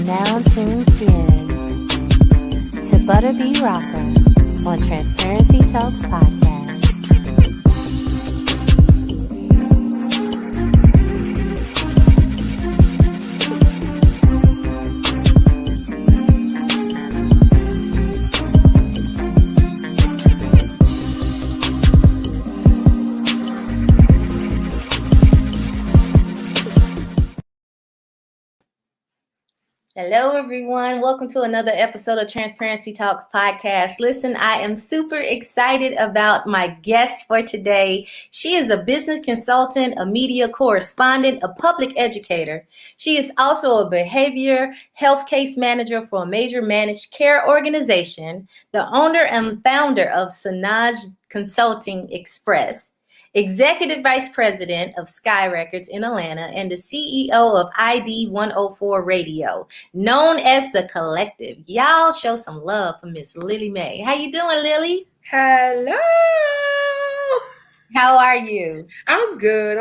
now tuned in to Butterbee Rocker on Transparency Talks Podcast. Hello, everyone. Welcome to another episode of Transparency Talks Podcast. Listen, I am super excited about my guest for today. She is a business consultant, a media correspondent, a public educator. She is also a behavior health case manager for a major managed care organization, the owner and founder of Sanaj Consulting Express, Executive Vice President of Sky Records in Atlanta, and the CEO of ID 104 Radio, known as The Collective. Y'all show some love for Miss Liile Mae. How you doing, Lily? Hello. How are you? I'm good.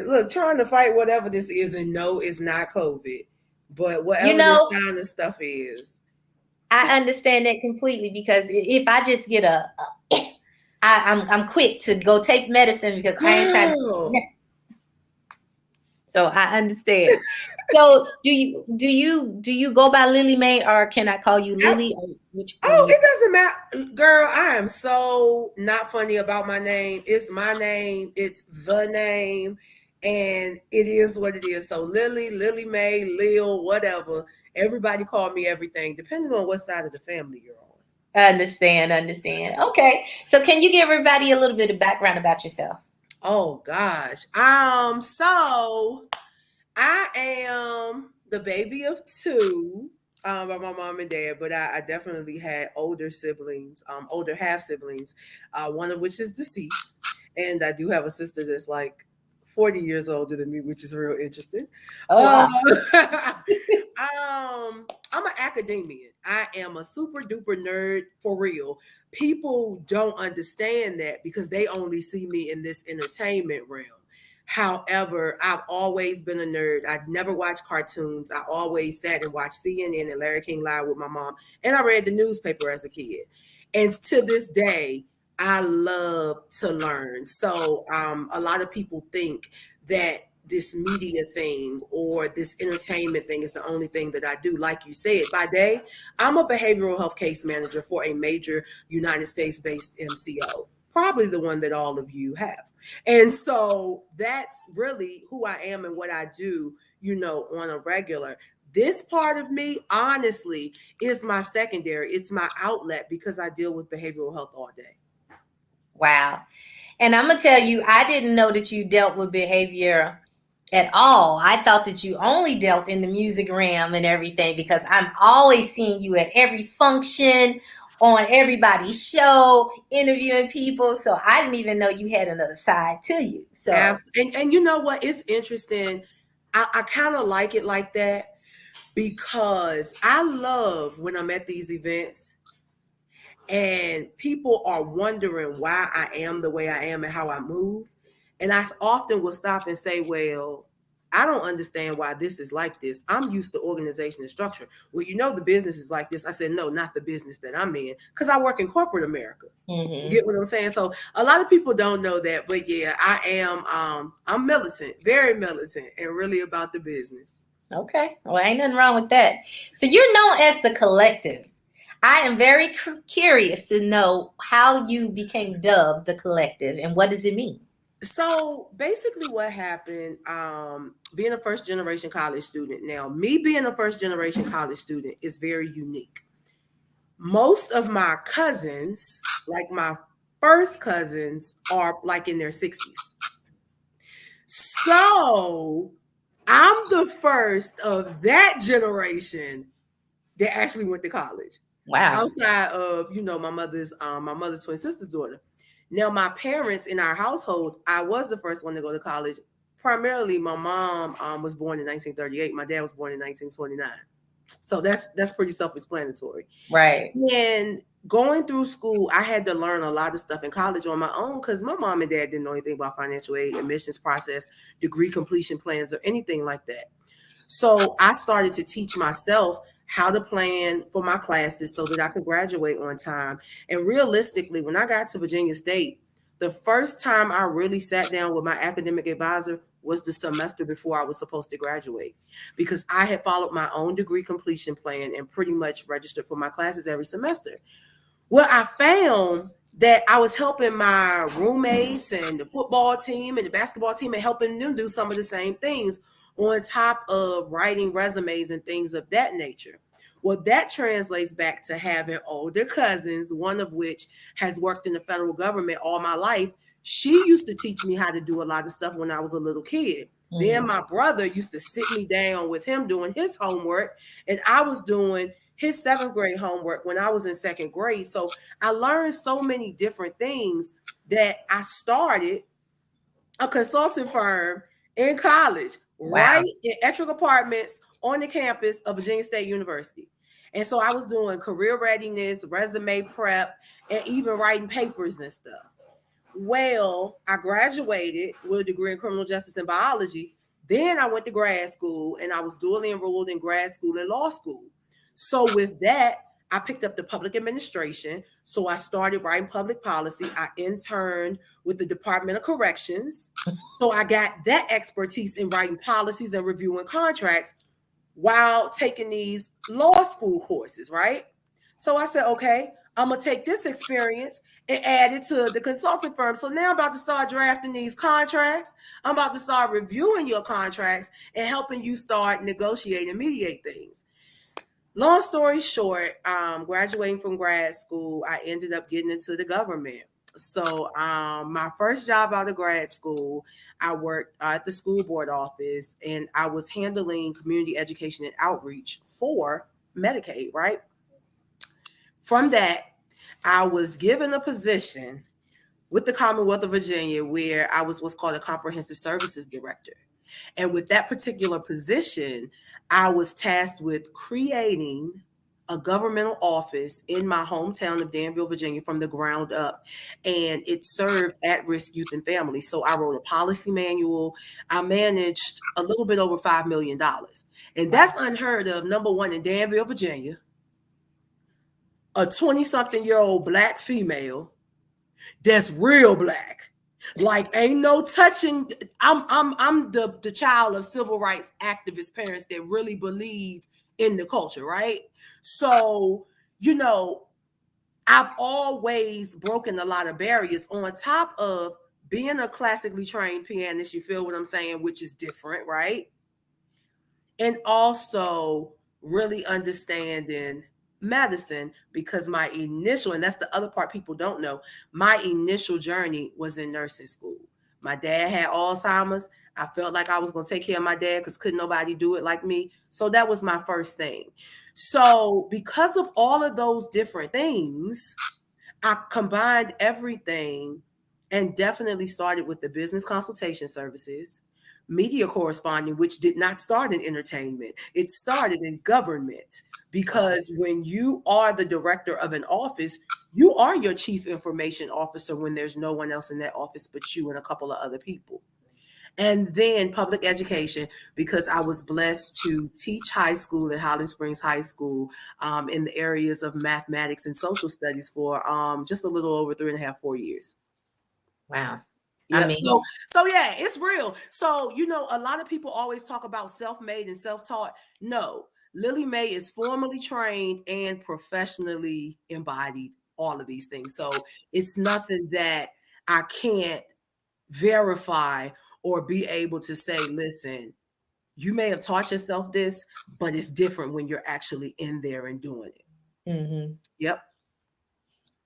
Look, trying to fight whatever this is, and no, it's not COVID, but whatever this kind of stuff is. I understand that completely, because if I just get I'm quick to go take medicine because I ain't trying to. So I understand. So do you go by Liile Mae, or can I call you Lily? It doesn't matter, girl. I am so not funny about my name. It's my name. It's the name, and it is what it is. So Liile Mae, Lil, whatever. Everybody call me everything, depending on what side of the family you're on. Understand. Okay. So can you give everybody a little bit of background about yourself? Oh gosh. So I am the baby of two by my mom and dad, but I definitely had older siblings, older half siblings, one of which is deceased. And I do have a sister that's like 40 years older than me, which is real interesting. Oh, wow. I'm an academician. I am a super duper nerd for real. People don't understand that because they only see me in this entertainment realm. However, I've always been a nerd. I've never watched cartoons. I always sat and watched CNN and Larry King Live with my mom. And I read the newspaper as a kid. And to this day, I love to learn. So a lot of people think that this media thing or this entertainment thing is the only thing that I do. Like you said, by day, I'm a behavioral health case manager for a major United States-based MCO, probably the one that all of you have. And so that's really who I am and what I do, on a regular. This part of me, honestly, is my secondary. It's my outlet because I deal with behavioral health all day. Wow. And I'm going to tell you, I didn't know that you dealt with behavior at all. I thought that you only dealt in the music realm and everything, because I'm always seeing you at every function, on everybody's show, interviewing people. So I didn't even know you had another side to you. So, and you know what? It's interesting. I kind of like it like that because I love when I'm at these events and people are wondering why I am the way I am and how I move. And I often will stop and say, well, I don't understand why this is like this. I'm used to organization and structure. Well, the business is like this. I said, no, not the business that I'm in, because I work in corporate America. Mm-hmm. You get what I'm saying? So a lot of people don't know that, but yeah, I am, I'm militant, very militant, and really about the business. Okay. Well, ain't nothing wrong with that. So you're known as The Collective. I am very curious to know how you became dubbed The Collective and what does it mean? So basically what happened, being a first generation college student. Now, me being a first generation college student is very unique. Most of my cousins, like my first cousins, are like in their 60s. So I'm the first of that generation that actually went to college. Wow. Outside of, my mother's twin sister's daughter. Now, my parents in our household, I was the first one to go to college. Primarily, my mom was born in 1938. My dad was born in 1929. So that's pretty self-explanatory. Right. And going through school, I had to learn a lot of stuff in college on my own because my mom and dad didn't know anything about financial aid, admissions process, degree completion plans, or anything like that. So I started to teach myself how to plan for my classes so that I could graduate on time. And realistically, when I got to Virginia State, the first time I really sat down with my academic advisor was the semester before I was supposed to graduate, because I had followed my own degree completion plan and pretty much registered for my classes every semester. Well, I found that I was helping my roommates and the football team and the basketball team and helping them do some of the same things on top of writing resumes and things of that nature. Well, that translates back to having older cousins, one of which has worked in the federal government all my life. She used to teach me how to do a lot of stuff when I was a little kid. Then my brother used to sit me down with him doing his homework, and I was doing his seventh grade homework when I was in second grade. So I learned so many different things that I started a consulting firm in college, Wow. right in Ettrick Apartments on the campus of Virginia State University. And so I was doing career readiness, resume prep, and even writing papers and stuff. Well, I graduated with a degree in criminal justice and biology. Then I went to grad school and I was dually enrolled in grad school and law school. So with that, I picked up the public administration. So I started writing public policy. I interned with the Department of Corrections. So I got that expertise in writing policies and reviewing contracts while taking these law school courses, right? So I said, okay, I'm gonna take this experience and add it to the consulting firm. So now I'm about to start drafting these contracts. I'm about to start reviewing your contracts and helping you start negotiate and mediate things. Long story short, graduating from grad school, I ended up getting into the government. So my first job out of grad school, I worked at the school board office, and I was handling community education and outreach for Medicaid, right? From that, I was given a position with the Commonwealth of Virginia where I was what's called a comprehensive services director. And with that particular position, I was tasked with creating a governmental office in my hometown of Danville, Virginia, from the ground up. And it served at-risk youth and families. So I wrote a policy manual. I managed a little bit over $5 million. And that's unheard of, number one, in Danville, Virginia. A 20-something-year-old Black female that's real Black. Like, ain't no touching. I'm the child of civil rights activist parents that really believe in the culture, right? So, I've always broken a lot of barriers on top of being a classically trained pianist, you feel what I'm saying, which is different, right? And also really understanding medicine, because my initial, and that's the other part people don't know, my initial journey was in nursing school. My dad had Alzheimer's. I felt like I was going to take care of my dad because couldn't nobody do it like me. So that was my first thing. So because of all of those different things, I combined everything and definitely started with the business consultation services, media corresponding, which did not start in entertainment. It started in government, because when you are the director of an office, you are your chief information officer when there's no one else in that office but you and a couple of other people. And then public education, because I was blessed to teach high school at Highland Springs High School in the areas of mathematics and social studies for just a little over 3.5, 4 years. Wow. Yep. I mean, so yeah, it's real. So, a lot of people always talk about self-made and self-taught. No, Liile Mae is formally trained and professionally embodied, all of these things. So it's nothing that I can't verify or be able to say, listen, you may have taught yourself this, but it's different when you're actually in there and doing it. mm-hmm. Yep.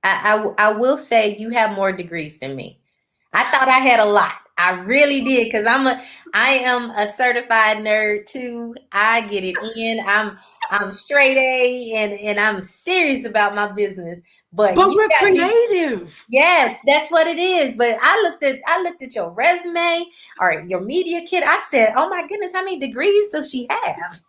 I will say you have more degrees than me. I thought I had a lot. I really did, because I am a certified nerd too. I get it in. I'm straight A, and I'm serious about my business. But we're creative. Yes, that's what it is. But I looked at your resume or your media kit. I said, "Oh my goodness, how many degrees does she have?"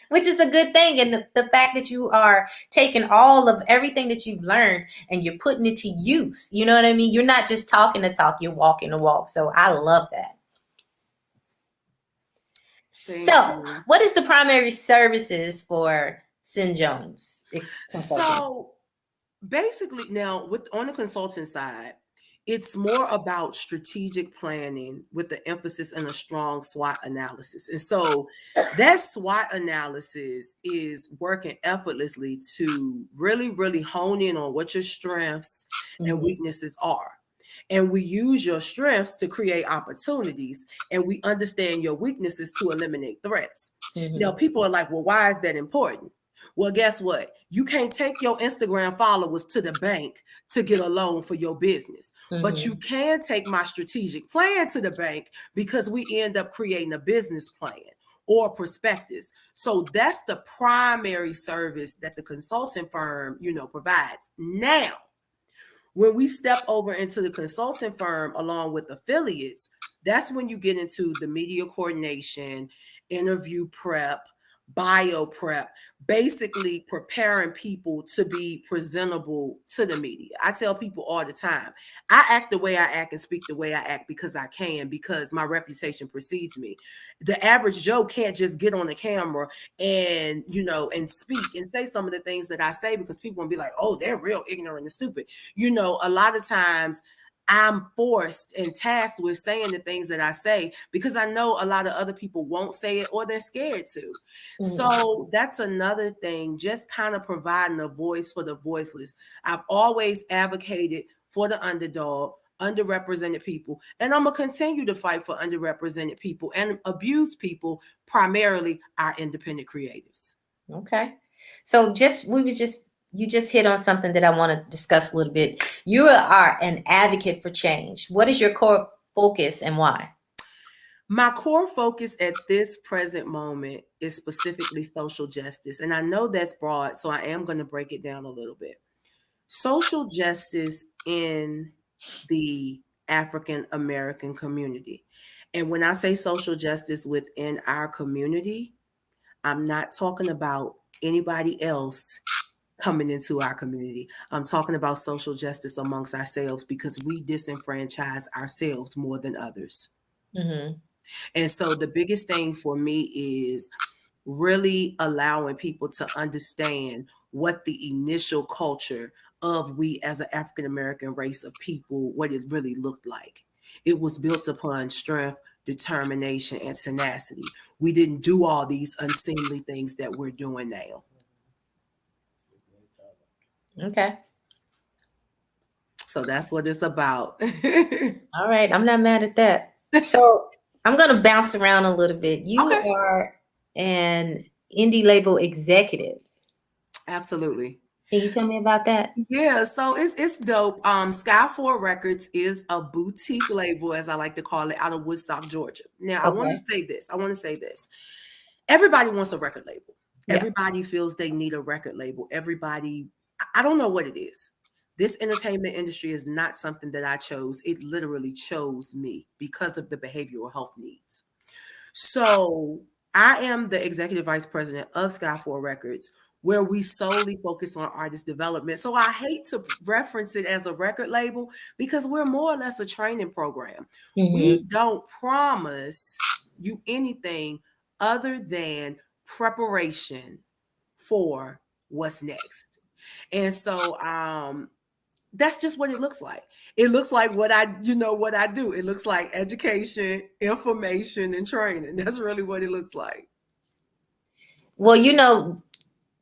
Which is a good thing. And the fact that you are taking all of everything that you've learned and you're putting it to use. You know what I mean? You're not just talking the talk, you're walking the walk. So I love that. Thank So, you. what is the primary services for Sin Jones Consulting? So basically, now with on the consulting side, it's more about strategic planning with the emphasis on a strong SWOT analysis. And so that SWOT analysis is working effortlessly to really, really hone in on what your strengths and Mm-hmm. weaknesses are. And we use your strengths to create opportunities, and we understand your weaknesses to eliminate threats. Mm-hmm. Now, people are like, well, why is that important? Well, guess what? You can't take your Instagram followers to the bank to get a loan for your business, but you can take my strategic plan to the bank because we end up creating a business plan or prospectus. So that's the primary service that the consulting firm, provides. Now, when we step over into the consulting firm along with affiliates, that's when you get into the media coordination, interview prep, bio prep, basically preparing people to be presentable to the media. I tell people all the time, I act the way I act and speak the way I act because I can, because my reputation precedes me. The average Joe can't just get on the camera and, and speak and say some of the things that I say, because people will be like, oh, they're real ignorant and stupid. A lot of times I'm forced and tasked with saying the things that I say because I know a lot of other people won't say it or they're scared to. Mm-hmm. So that's another thing, just kind of providing a voice for the voiceless. I've always advocated for the underdog, underrepresented people, and I'm going to continue to fight for underrepresented people and abused people, primarily our independent creatives. Okay. So you just hit on something that I want to discuss a little bit. You are an advocate for change. What is your core focus and why? My core focus at this present moment is specifically social justice. And I know that's broad, so I am going to break it down a little bit. Social justice in the African American community. And when I say social justice within our community, I'm not talking about anybody else coming into our community. I'm talking about social justice amongst ourselves, because we disenfranchise ourselves more than others. Mm-hmm. And so the biggest thing for me is really allowing people to understand what the initial culture of we as an African American race of people, what it really looked like. It was built upon strength, determination, and tenacity. We didn't do all these unseemly things that we're doing now. Okay. So that's what it's about. All right. I'm not mad at that. So I'm going to bounce around a little bit. You are an indie label executive. Absolutely. Can you tell me about that? Yeah, so it's dope. Sky4 Records is a boutique label, as I like to call it, out of Woodstock, Georgia. Now, I want to say this. Everybody wants a record label. Yeah. Everybody feels they need a record label. Everybody, I don't know what it is. This entertainment industry is not something that I chose. It literally chose me because of the behavioral health needs. So I am the executive vice president of Sky4 Records, where we solely focus on artist development. So I hate to reference it as a record label because we're more or less a training program. Mm-hmm. We don't promise you anything other than preparation for what's next. And so that's just what it looks like. It looks like what I do. It looks like education, information, and training. That's really what it looks like. Well,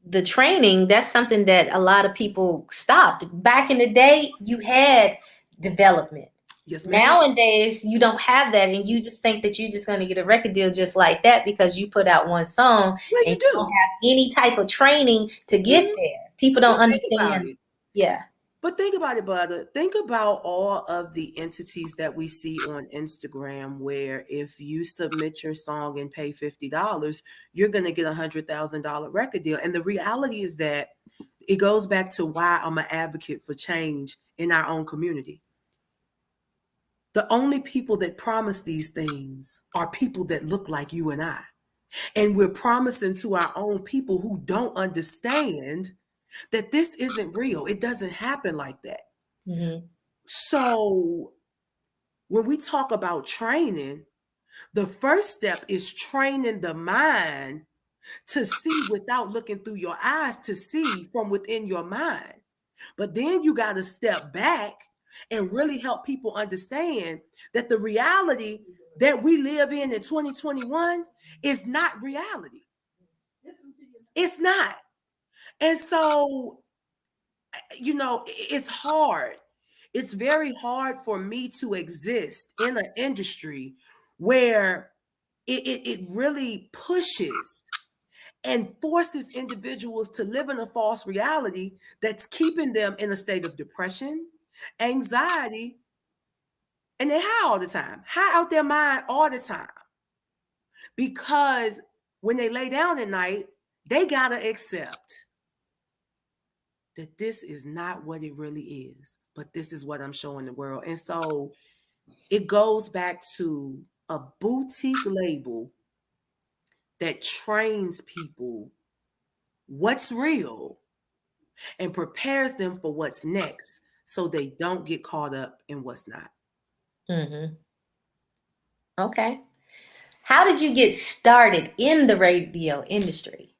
the training, that's something that a lot of people stopped. Back in the day, you had development. Yes, ma'am. Nowadays, you don't have that, and you just think that you're just going to get a record deal just like that because you put out one song, well, and you don't have any type of training to get there. People don't understand. Yeah. But think about it, brother. Think about all of the entities that we see on Instagram where if you submit your song and pay $50, you're going to get $100,000 record deal. And the reality is that it goes back to why I'm an advocate for change in our own community. The only people that promise these things are people that look like you and I. And we're promising to our own people who don't understand that this isn't real. It doesn't happen like that. Mm-hmm. So when we talk about training, The first step is training the mind to see without looking through your eyes, to see from within your mind. But then you got to step back and really help people understand that the reality that we live in 2021 is not reality. It's not. And so, it's hard. It's very hard for me to exist in an industry where it really pushes and forces individuals to live in a false reality that's keeping them in a state of depression, anxiety, and they're high all the time, high out their mind all the time. Because when they lay down at night, they got to accept that this is not what it really is, but this is what I'm showing the world. And so it goes back to a boutique label that trains people what's real and prepares them for what's next so they don't get caught up in what's not. Mm-hmm. Okay. How did you get started in the radio industry?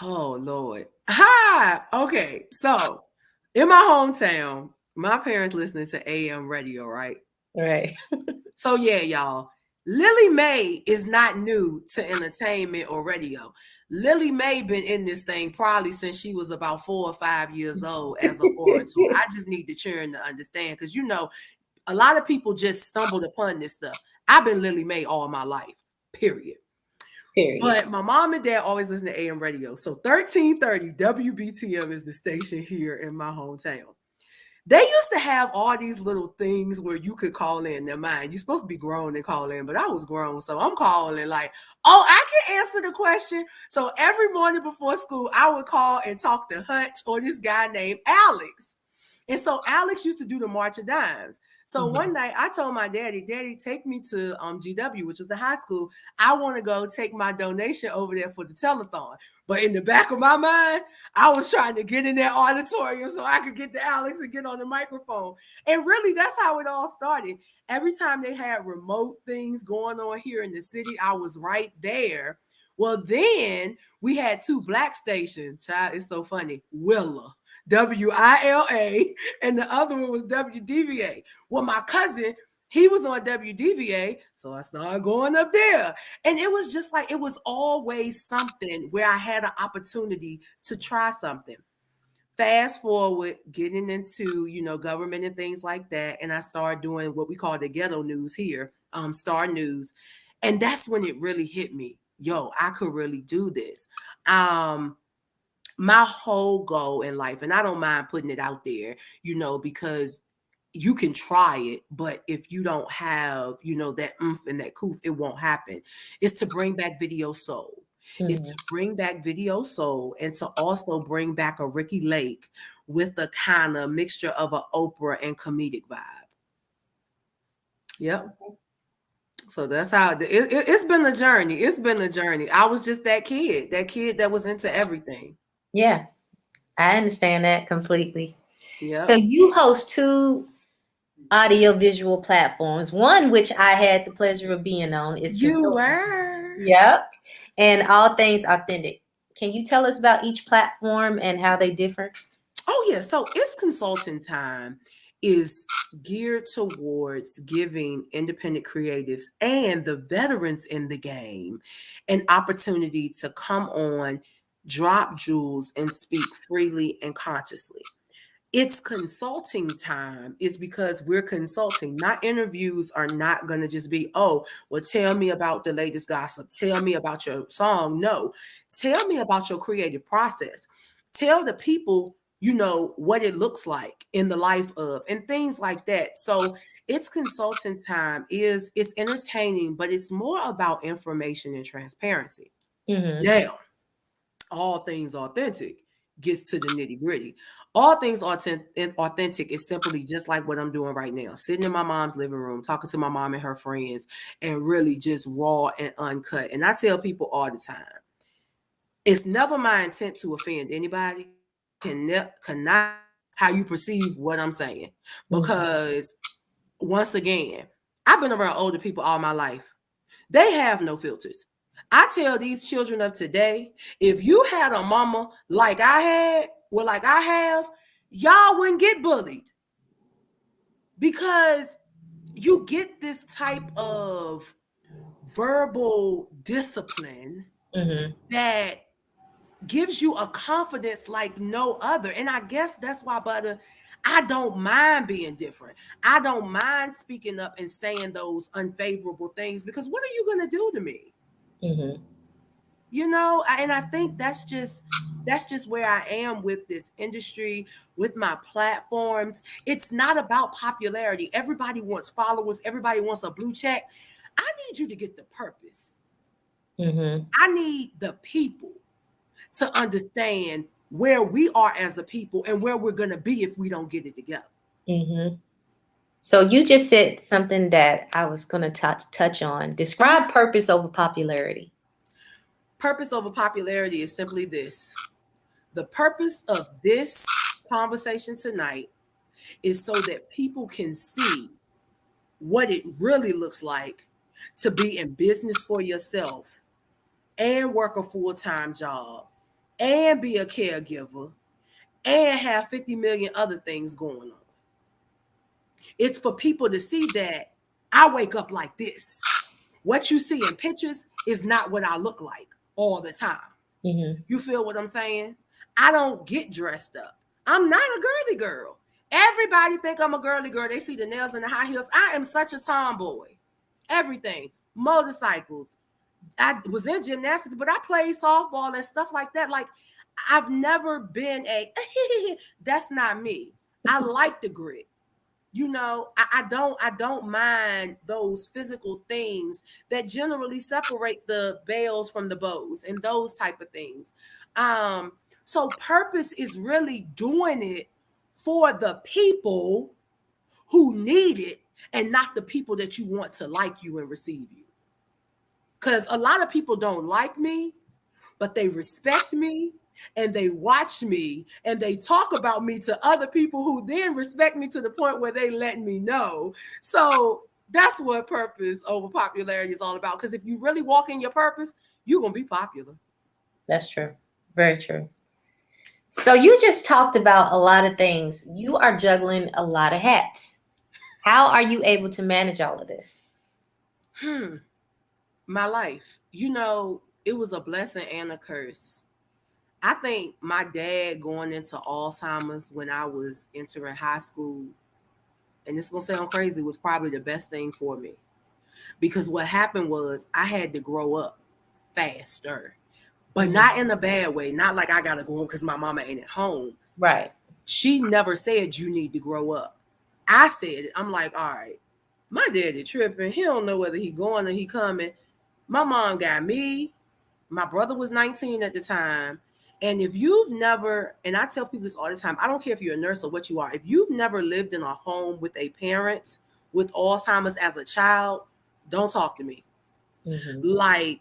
Oh, Lord. Hi. Okay. So in my hometown, my parents listening to AM radio, right? Right. So yeah, y'all. Liile Mae is not new to entertainment or radio. Liile Mae been in this thing probably since she was about 4 or 5 years old as an orator. I just need the children to understand, because a lot of people just stumbled upon this stuff. I've been Liile Mae all my life, period. But my mom and dad always listen to AM radio. So 1330 WBTM is the station here in my hometown. They used to have all these little things where you could call in their mind. You're supposed to be grown and call in, but I was grown. So I'm calling like, oh, I can answer the question. So every morning before school, I would call and talk to Hutch or this guy named Alex. And so Alex used to do the March of Dimes. So one night I told my daddy, take me to GW, which was the high school. I want to go take my donation over there for the telethon. But in the back of my mind, I was trying to get in that auditorium so I could get to Alex and get on the microphone. And really, that's how it all started. Every time they had remote things going on here in the city, I was right there. Well, then we had 2 black stations. Child, it's so funny. Willa. WILA, and the other one was WDVA. Well, my cousin, he was on WDVA, so I started going up there. And it was just like, it was always something where I had an opportunity to try something. Fast forward, getting into, government and things like that. And I started doing what we call the ghetto news here, Star News. And that's when it really hit me. Yo, I could really do this. My whole goal in life, and I don't mind putting it out there, because you can try it, but if you don't have, that oomph and that coof, it won't happen. It's to bring back video soul. It's to bring back video soul and to also bring back a Ricky Lake with a kind of mixture of an Oprah and comedic vibe. Yep. So that's how it's been a journey. It's been a journey. I was just that kid that was into everything. Yeah, I understand that completely. Yeah. So you host 2 audiovisual platforms. One, which I had the pleasure of being on, is You were. Yep. And All Things Authentic. Can you tell us about each platform and how they differ? Oh, yeah. So It's Consulting Time is geared towards giving independent creatives and the veterans in the game an opportunity to come on, drop jewels, and speak freely and consciously. It's consulting time is because we're consulting. Not interviews are not going to just be, oh, well, tell me about the latest gossip. Tell me about your song. No, tell me about your creative process. Tell the people, what it looks like in the life of and things like that. So It's Consulting Time it's entertaining, but it's more about information and transparency. Now, All Things Authentic gets to the nitty gritty. All Things Authentic is simply just like what I'm doing right now, sitting in my mom's living room, talking to my mom and her friends, and really just raw and uncut. And I tell people all the time, it's never my intent to offend anybody. Cannot how you perceive what I'm saying. Because once again, I've been around older people all my life. They have no filters. I tell these children of today, if you had a mama like I had, well, like I have, y'all wouldn't get bullied, because you get this type of verbal discipline Mm-hmm. that gives you a confidence like no other. And I guess that's why, Butter, I don't mind being different. I don't mind speaking up and saying those unfavorable things, because what are you going to do to me? Mm-hmm. And I think that's just where I am with this industry, with my platforms. It's not about popularity. Everybody wants followers, everybody wants a blue check. I need you to get the purpose. Mm-hmm. I need the people to understand where we are as a people and where we're going to be if we don't get it together. Mm-hmm. So you just said something that I was going to touch on. Describe purpose over popularity. Purpose over popularity is simply this. The purpose of this conversation tonight is so that people can see what it really looks like to be in business for yourself and work a full-time job and be a caregiver and have 50 million other things going on. It's for people to see that I wake up like this. What you see in pictures is not what I look like all the time. Mm-hmm. You feel what I'm saying? I don't get dressed up. I'm not a girly girl. Everybody think I'm a girly girl. They see the nails and the high heels. I am such a tomboy. Everything. Motorcycles. I was in gymnastics, but I played softball and stuff like that. Like, I've never been that's not me. I like the grit. I don't mind those physical things that generally separate the bells from the bows and those type of things. So purpose is really doing it for the people who need it, and not the people that you want to like you and receive you. Because a lot of people don't like me, but they respect me and they watch me and they talk about me to other people who then respect me to the point where they let me know. So that's what purpose over popularity is all about. Because if you really walk in your purpose, you're going to be popular. That's true. Very true. So you just talked about a lot of things. You are juggling a lot of hats. How are you able to manage all of this? My life, it was a blessing and a curse. I think my dad going into Alzheimer's when I was entering high school, and it's going to sound crazy, was probably the best thing for me. Because what happened was I had to grow up faster, but not in a bad way. Not like I got to grow up because my mama ain't at home. Right. She never said you need to grow up. I said it. I'm like, all right, my daddy tripping. He don't know whether he going or he coming. My mom got me. My brother was 19 at the time. And if you've never, and I tell people this all the time, I don't care if you're a nurse or what you are, if you've never lived in a home with a parent with Alzheimer's as a child, don't talk to me. Mm-hmm.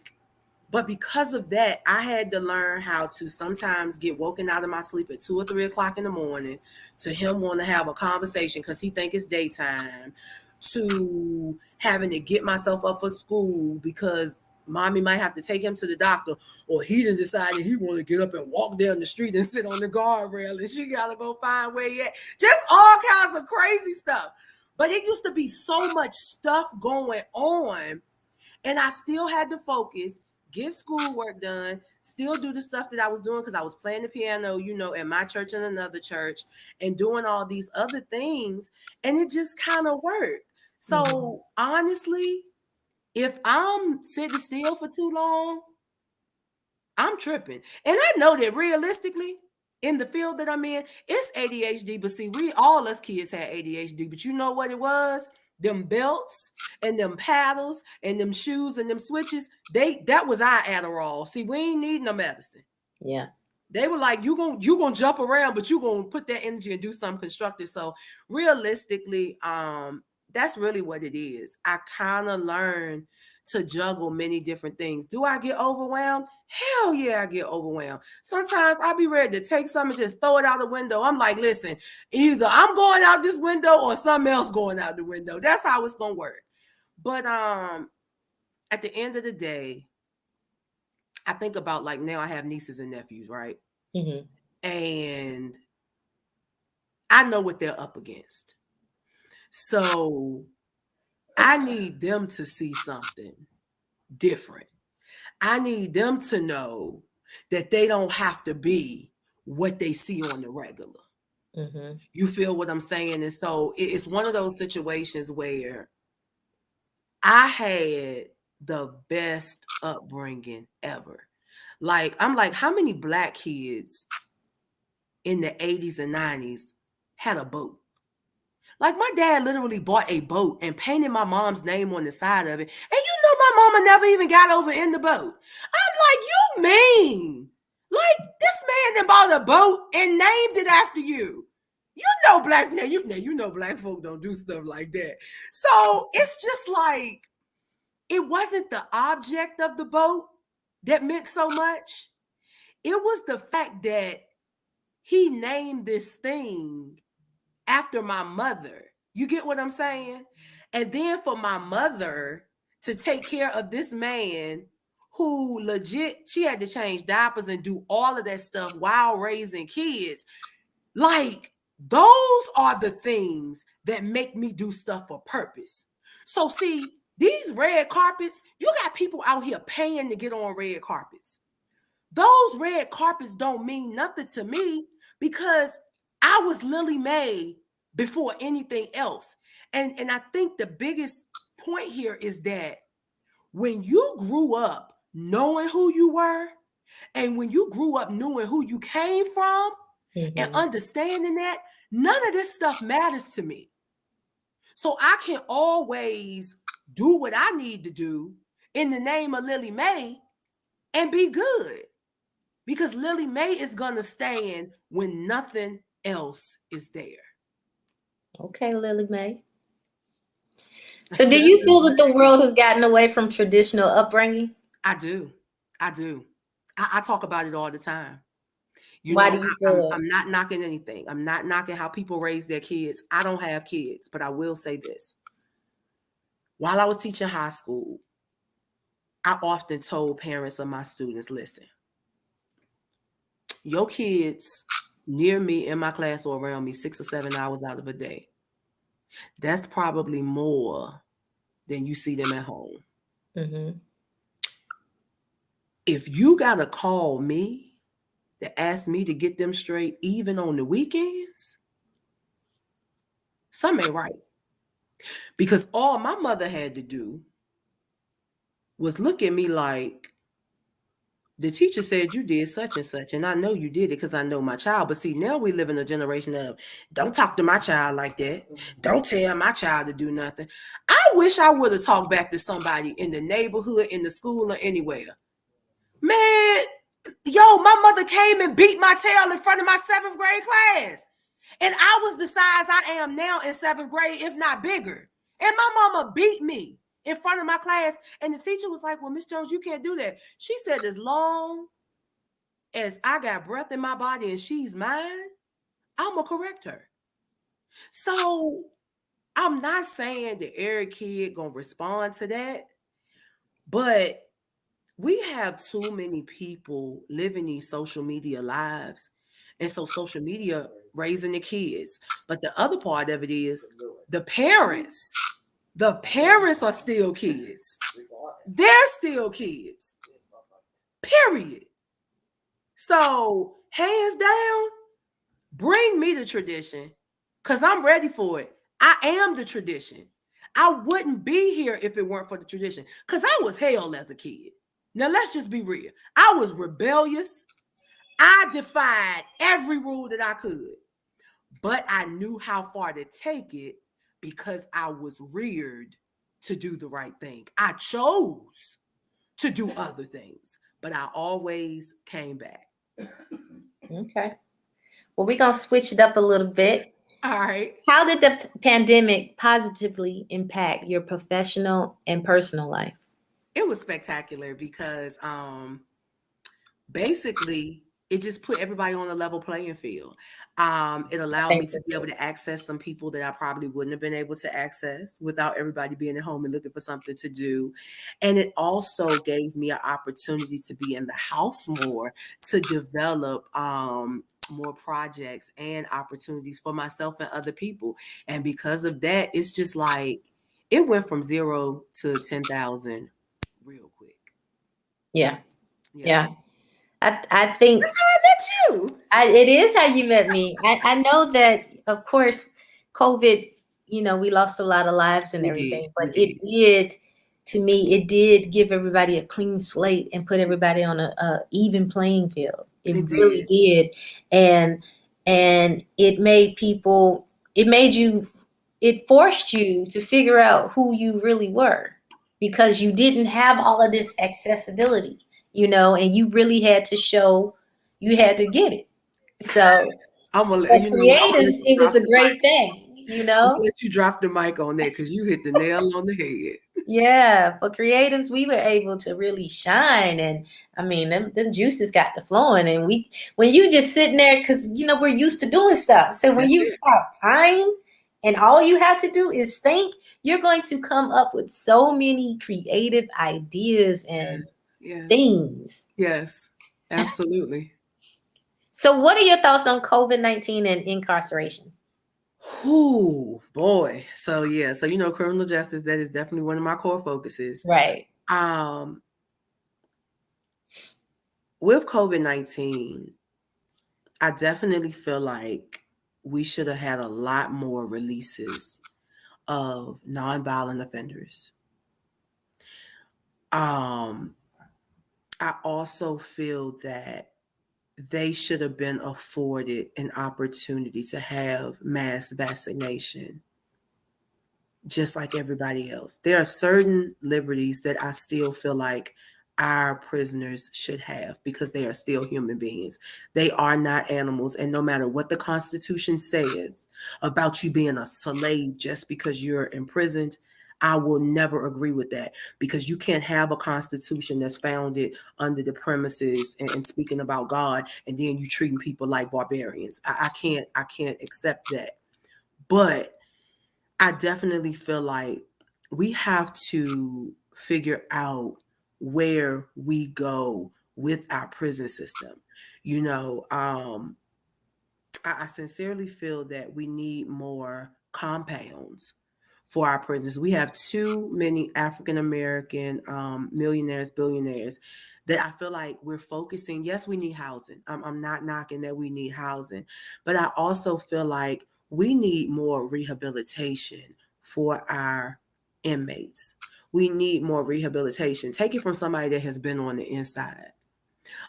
But because of that, I had to learn how to sometimes get woken out of my sleep at 2 or 3 o'clock in the morning, to him want to have a conversation because he think it's daytime, to having to get myself up for school because mommy might have to take him to the doctor, or he done decided he want to get up and walk down the street and sit on the guardrail and she got to go find where he at. Just all kinds of crazy stuff. But it used to be so much stuff going on, and I still had to focus, get schoolwork done, still do the stuff that I was doing because I was playing the piano, at my church and another church, and doing all these other things. And it just kind of worked. So honestly, if I'm sitting still for too long, I'm tripping. And I know that realistically, in the field that I'm in, it's ADHD. But see, all us kids had ADHD. But you know what it was? Them belts and them paddles and them shoes and them switches, that was our Adderall. See, we ain't need no medicine. Yeah. They were like, you gonna jump around, but you gonna put that energy and do something constructive. So realistically, that's really what it is. I kind of learned to juggle many different things. Do I get overwhelmed? Hell yeah, I get overwhelmed. Sometimes I'll be ready to take something and just throw it out the window. I'm like, listen, either I'm going out this window or something else going out the window. That's how it's gonna work. But at the end of the day, I think about, like, now I have nieces and nephews, right? Mm-hmm. And I know what they're up against. So I need them to see something different. I need them to know that they don't have to be what they see on the regular. Mm-hmm. You feel what I'm saying? And so it's one of those situations where I had the best upbringing ever. Like, I'm like, how many Black kids in the 80s and 90s had a boat? Like, my dad literally bought a boat and painted my mom's name on the side of it. And my mama never even got over in the boat. I'm like, you mean? Like, this man that bought a boat and named it after you. Black Black folk don't do stuff like that. So it's just like, it wasn't the object of the boat that meant so much. It was the fact that he named this thing after my mother. You get what I'm saying? And then for my mother to take care of this man who legit, she had to change diapers and do all of that stuff while raising kids. Like, those are the things that make me do stuff for purpose. So see, these red carpets, you got people out here paying to get on red carpets. Those red carpets don't mean nothing to me because I was Liile Mae before anything else. And I think the biggest point here is that when you grew up knowing who you were, and when you grew up knowing who you came from, Mm-hmm. and understanding that, none of this stuff matters to me. So I can always do what I need to do in the name of Liile Mae and be good. Because Liile Mae is going to stand when nothing else is there. Okay, Liile Mae. So do you feel that the world has gotten away from traditional upbringing? I do. I talk about it all the time. Why do you feel that? I'm not knocking anything. I'm not knocking how people raise their kids. I don't have kids, but I will say this. While I was teaching high school, I often told parents of my students, listen, your kids near me in my class or around me 6 or 7 hours out of a day, that's probably more than you see them at home. Mm-hmm. If you got to call me to ask me to get them straight, even on the weekends, something ain't right. Because all my mother had to do was look at me like, the teacher said you did such and such, and I know you did it because I know my child. But see, now we live in a generation of, don't talk to my child like that. Don't tell my child to do nothing. I wish I would have talked back to somebody in the neighborhood, in the school, or anywhere. Man, my mother came and beat my tail in front of my 7th grade class. And I was the size I am now in 7th grade, if not bigger. And my mama beat me in front of my class. And the teacher was like, well, Miss Jones, you can't do that. She said, as long as I got breath in my body and she's mine, I'm going to correct her. So I'm not saying that every kid going to respond to that, but we have too many people living these social media lives. And so social media raising the kids. But the other part of it is the parents. The parents are still kids. They're still kids. Period. So hands down, bring me the tradition because I'm ready for it. I am the tradition. I wouldn't be here if it weren't for the tradition because I was hell as a kid. Now, let's just be real. I was rebellious. I defied every rule that I could, but I knew how far to take it because I was reared to do the right thing. I chose to do other things, but I always came back. Okay. Well, we're going to switch it up a little bit. All right. How did the pandemic positively impact your professional and personal life? It was spectacular because basically it just put everybody on a level playing field. It I allowed me think to so be able too. to access some people that I probably wouldn't have been able to access without everybody being at home and looking for something to do. And it also gave me an opportunity to be in the house more, to develop more projects and opportunities for myself and other people. And because of that, it's just like it went from 0 to 10,000 real quick. Yeah, Yeah. yeah. I think That's how I met you. it is how you met me. I know that, of course, COVID, we lost a lot of lives and We did. everything, We but did. to me, it did give everybody a clean slate and put everybody on a even playing field. It It really did. did. And it it forced you to figure out who you really were, because you didn't have all of this accessibility, and you really had to show, you had to get it. So I'm gonna, for you know what? I'm gonna let creatives, you it was drop a the mic. great thing. I'm gonna let you drop the mic on that because you hit the nail on the head. Yeah, for creatives, we were able to really shine, and I mean, them juices got to flowing, and when you just sitting there, because we're used to doing stuff, so when That's you it. have time, and all you have to do is think, you're going to come up with so many creative ideas Yes. and Yes. things. Yes. Absolutely. So, what are your thoughts on COVID-19 and incarceration? Whoo, boy. So yeah. So criminal justice, that is definitely one of my core focuses. Right. Um, with COVID-19, I definitely feel like we should have had a lot more releases of nonviolent offenders. Um, I also feel that they should have been afforded an opportunity to have mass vaccination just like everybody else. There are certain liberties that I still feel like our prisoners should have because they are still human beings. They are not animals. And no matter what the Constitution says about you being a slave just because you're imprisoned, I will never agree with that, because you can't have a constitution that's founded under the premises and speaking about God, and then you treating people like barbarians. I can't accept that. But I definitely feel like we have to figure out where we go with our prison system. You know, I sincerely feel that we need more compounds for our prisoners. We have too many African American millionaires, billionaires, that I feel like we're focusing. Yes, we need housing. I'm not knocking that we need housing, but I also feel like we need more rehabilitation for our inmates. We need more rehabilitation. Take it from somebody that has been on the inside.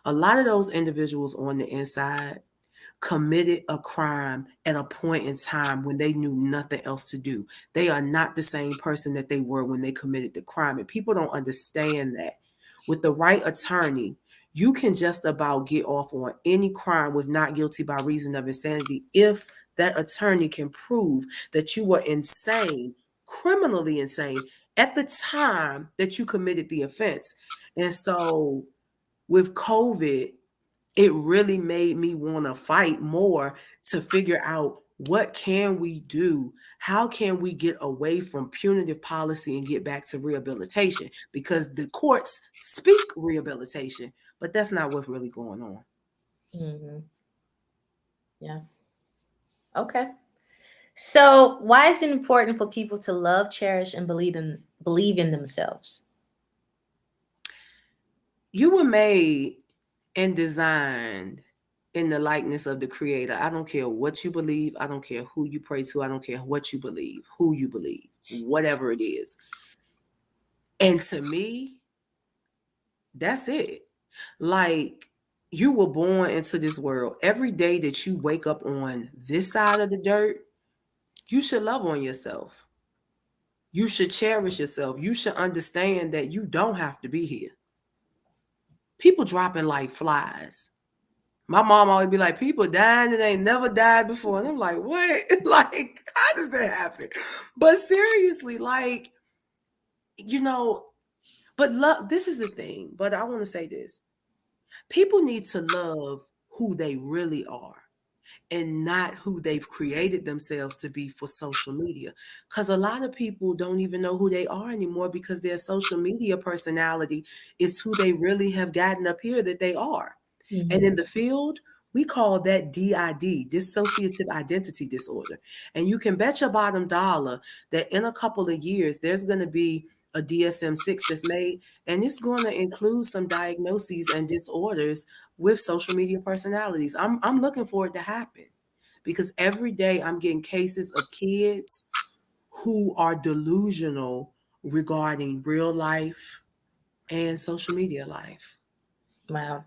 A lot of those individuals on the inside committed a crime at a point in time when they knew nothing else to do. They are not the same person that they were when they committed the crime. And people don't understand that. With the right attorney, you can just about get off on any crime with not guilty by reason of insanity if that attorney can prove that you were insane, criminally insane, at the time that you committed the offense. And so with COVID, it really made me want to fight more to figure out what can we do, how can we get away from punitive policy and get back to rehabilitation, because the courts speak rehabilitation, but that's not what's really going on. Hmm. Yeah. Okay. So, why is it important for people to love, cherish, and believe in themselves? You were made and designed in the likeness of the creator. I don't care what you believe, I don't care who you pray to, I don't care what you believe, who you believe, whatever it is. And to me, that's it. Like, you were born into this world. Every day that you wake up on this side of the dirt, you should love on yourself. You should cherish yourself. You should understand that you don't have to be here. People dropping like flies. My mom always be like, people dying and they never died before. And I'm like, what? Like, how does that happen? But seriously, like, you know, but love, this is the thing. But I want to say this. People need to love who they really are and not who they've created themselves to be for social media. Because a lot of people don't even know who they are anymore because their social media personality is who they really have gotten up here that they are. And in the field, we call that DID, dissociative identity disorder. And you can bet your bottom dollar that in a couple of years, there's going to be a DSM-6 that's made, and it's going to include some diagnoses and disorders with social media personalities. I'm looking for it to happen because every day I'm getting cases of kids who are delusional regarding real life and social media life. Wow.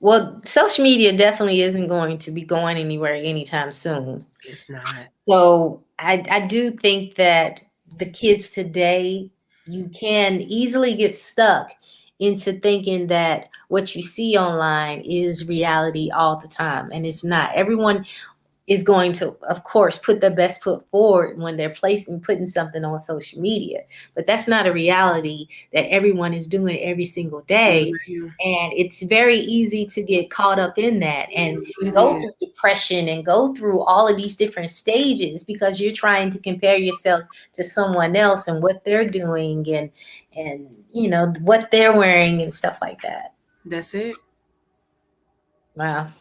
Well, social media definitely isn't going to be going anywhere anytime soon. It's not. So I do think that the kids today, you can easily get stuck into thinking that what you see online is reality all the time. And it's not. Everyone is going to, of course, put their best foot forward when they're putting something on social media. But that's not a reality that everyone is doing every single day. And it's very easy to get caught up in that and go through depression and go through all of these different stages because you're trying to compare yourself to someone else and what they're doing and you know what they're wearing and stuff like that. That's it. Wow.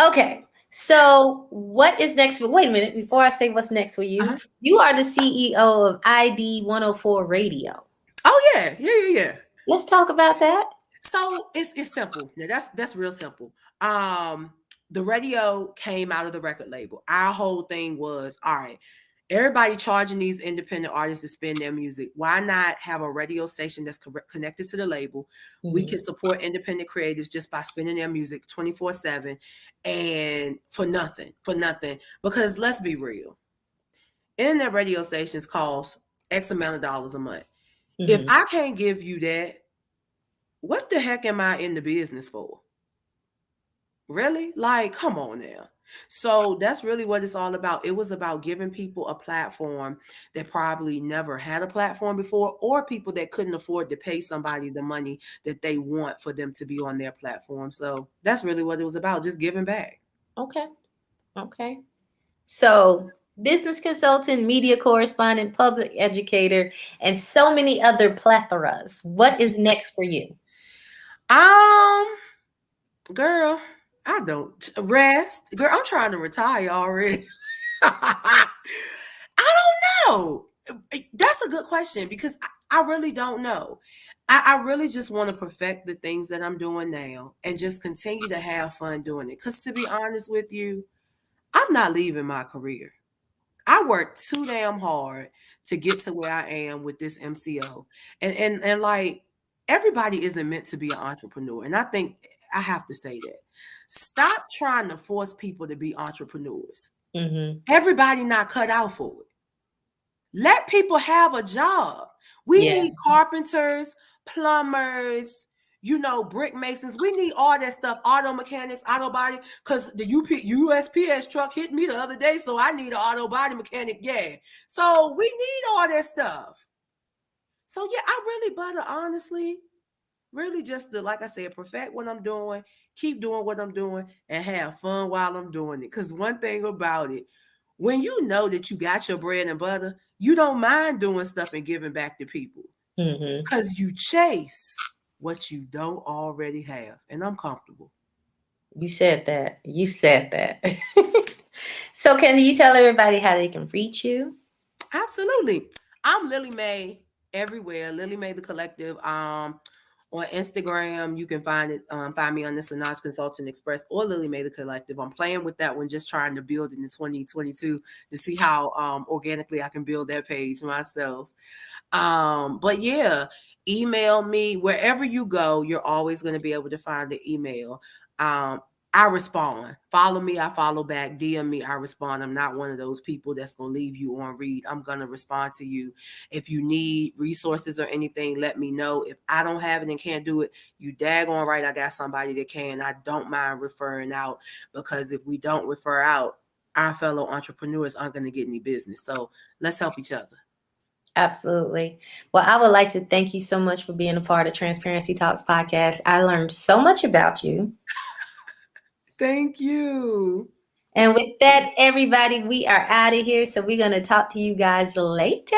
Okay. So what is next for, wait a minute, before I say what's next for you, you are the CEO of ID 104 Radio. Oh yeah. Let's talk about that. So it's simple. Now that's real simple. The radio came out of the record label. Our whole thing was, all right, everybody charging these independent artists to spin their music. Why not have a radio station that's connected to the label? We can support independent creatives just by spinning their music 24/7 and for nothing. Because let's be real, internet radio stations cost X amount of dollars a month. If I can't give you that, what the heck am I in the business for? Really? Like, come on now. So that's really what it's all about. It was about giving people a platform that probably never had a platform before, or people that couldn't afford to pay somebody the money that they want for them to be on their platform. So that's really what it was about, just giving back. Okay. So business consultant, media correspondent, public educator, and so many other plethoras. What is next for you? Girl, I don't rest. Girl, I'm trying to retire already. I don't know. That's a good question because I really don't know. I really just want to perfect the things that I'm doing now and just continue to have fun doing it. Because to be honest with you, I'm not leaving my career. I worked too damn hard to get to where I am with this MCO. And like everybody isn't meant to be an entrepreneur. And I think I have to say that. Stop trying to force people to be entrepreneurs. Everybody not cut out for it. Let people have a job. We need carpenters, plumbers, brick masons. We need all that stuff, auto mechanics, auto body, because the USPS truck hit me the other day, so I need an auto body mechanic. Yeah. So we need all that stuff. So yeah, I really, but honestly, really just to, like I said, perfect what I'm doing, keep doing what I'm doing, and have fun while I'm doing it. Because one thing about it, when you know that you got your bread and butter, you don't mind doing stuff and giving back to people. Because you chase what you don't already have. And I'm comfortable. You said that. So can you tell everybody how they can reach you? Absolutely. I'm Liile Mae everywhere. Liile Mae The Collective. On Instagram, you can find me on the Sinaj Consultant Express or Liile Mae The Collective. I'm playing with that one, just trying to build it in 2022 to see how organically I can build that page myself. But yeah, email me wherever you go. You're always going to be able to find the email. I respond. Follow me, I follow back. DM me, I respond. I'm not one of those people that's going to leave you on read. I'm going to respond to you. If you need resources or anything, let me know. If I don't have it and can't do it, you daggone right, I got somebody that can. I don't mind referring out, because if we don't refer out, our fellow entrepreneurs aren't going to get any business. So let's help each other. Absolutely. Well, I would like to thank you so much for being a part of Transparency Talks podcast. I learned so much about you. Thank you. And with that, everybody, we are out of here. So we're going to talk to you guys later.